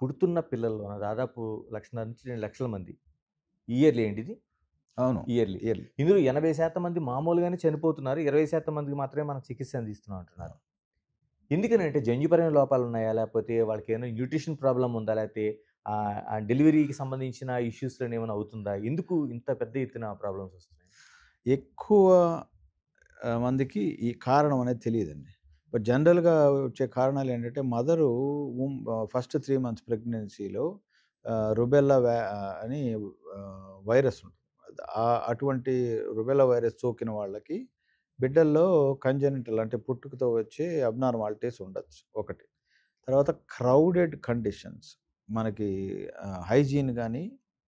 పుడుతున్న పిల్లల్లోన దాదాపు 1,500,000 మంది ఇయర్లీ ఏంటి ఇది? అవును. ఇయర్లీ. ఇయర్లీ. ఇందులో 80% మంది మామూలుగానే చనిపోతున్నారు. 20% మందికి మాత్రమే మనం చికిత్స అందిస్తున్నాం అంటున్నారు. ఎందుకనంటే జన్యుపరమైన లోపాలున్నాయా? లేపోతే వాళ్ళకేమైనా న్యూట్రిషన్ ప్రాబ్లమ్ ఉందా? లేతే డెలివరీకి సంబంధించిన ఇష్యూస్‌లోనే ఏమైనా అవుతుందా? ఎందుకు ఇంత పెద్ద ఎత్తున ప్రాబ్లమ్స్ వస్తున్నాయి? ఎక్కువ మందికి ఈ కారణం అనేది తెలీదండి. బట్ జనరల్‌గా వచ్చే కారణాలేంటంటే ఫస్ట్ 3 మంత్స్ ప్రెగ్నెన్సీలో రుబెల్లా అని వైరస్ ఉంటుంది. అటువంటి రుబెల్లా వైరస్ సోకిన వాళ్ళకి బిడ్డల్లో కంజనిటల్ అంటే పుట్టుకతో వచ్చే అబ్నార్మాలిటీస్ ఉండొచ్చు ఒకటి. తర్వాత క్రౌడెడ్ కండిషన్స్ మనకి హైజీన్ గానీ,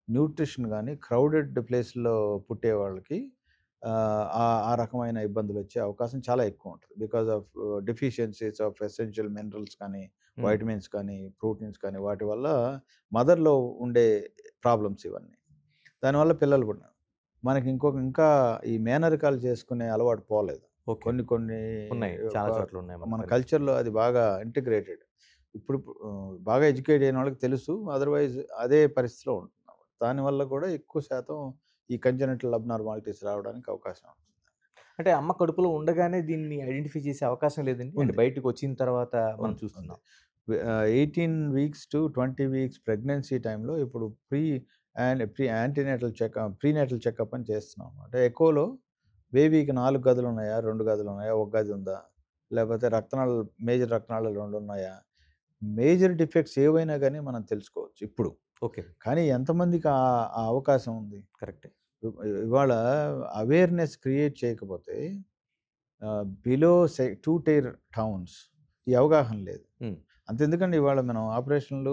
న్యూట్రిషన్ గానీ క్రౌడెడ్ ప్లేస్‌లో పుట్టే వాళ్ళకి ఆ రకమైన ఇబ్బందులొచ్చే అవకాశం చాలా ఎక్కువుంటది. Because of deficiencies of essential minerals కానీ, హ్మ్. వైటమిన్స్ కానీ, ప్రోటీన్స్ కానీ వాటి వల్ల మదర్‌లో ఉండే ప్రాబ్లమ్స్ ఇవన్నీ. దానివల్ల పిల్లలు పుట్టిన మనకి ఇంకా ఈ మేనరికాలు చేసుకునే అలవాటు పోలేదు. ఓకే. కొన్ని కొన్ని ఉన్నాయి. ఒక చాలా చోట్లున్నాయి మన మనకు తెలిసి. కల్చర్‌లో అది బాగా ఇంటిగ్రేటెడ్. ఇప్పుడు బాగా ఎడ్యుకేట్ అయిన వాళ్ళకి తెలుసు. అదర్‌వైజ్ అదే పరిస్థితిలో ఉంటున్నాం. దానివల్ల కూడా ఎక్కువ శాతం ఈ కంజనిటల్ అబ్నార్మాలిటీస్ రావడానికి అవకాశం ఉంది. అంటే అమ్మ కడుపులో ఉండగానే దీన్ని ఐడెంటిఫై చేసే అవకాశం లేదండి? అంటే ఉంది. బయటికొచ్చిన తర్వాత మనం ఉంది. చూస్తున్నాం. 18 వీక్స్ టు 20 వీక్స్ ప్రెగ్నెన్సీ టైమ్‌లో ఇప్పుడు ప్రీనేటల్ చెకప్ అని చేస్తున్నాం. అంటే ఎకోలో బేబీకి 4 గదులున్నాయా? 2 గదులున్నాయా? ఒక గది ఉందా? లేకపోతే మేజర్ రక్తనాళాలు 2 ఉన్నాయా? మేజర్ డిఫెక్ట్స్ ఏవైనా గాని మనం తెలుసుకోవచ్చు ఇప్పుడు. ఓకే. కానీ ఎంతమందికి ఆ అవకాశం ఉంది? కరెక్టే. ఇవాళ అవేర్‌నెస్ క్రియేట్ చేయకపోతే బిలో 2 టైర్ టౌన్స్ ఈ అవగాహన లేదు. హ్మ్. అంతెందుకండి ఇవాళ మనం ఆపరేషన్‌లు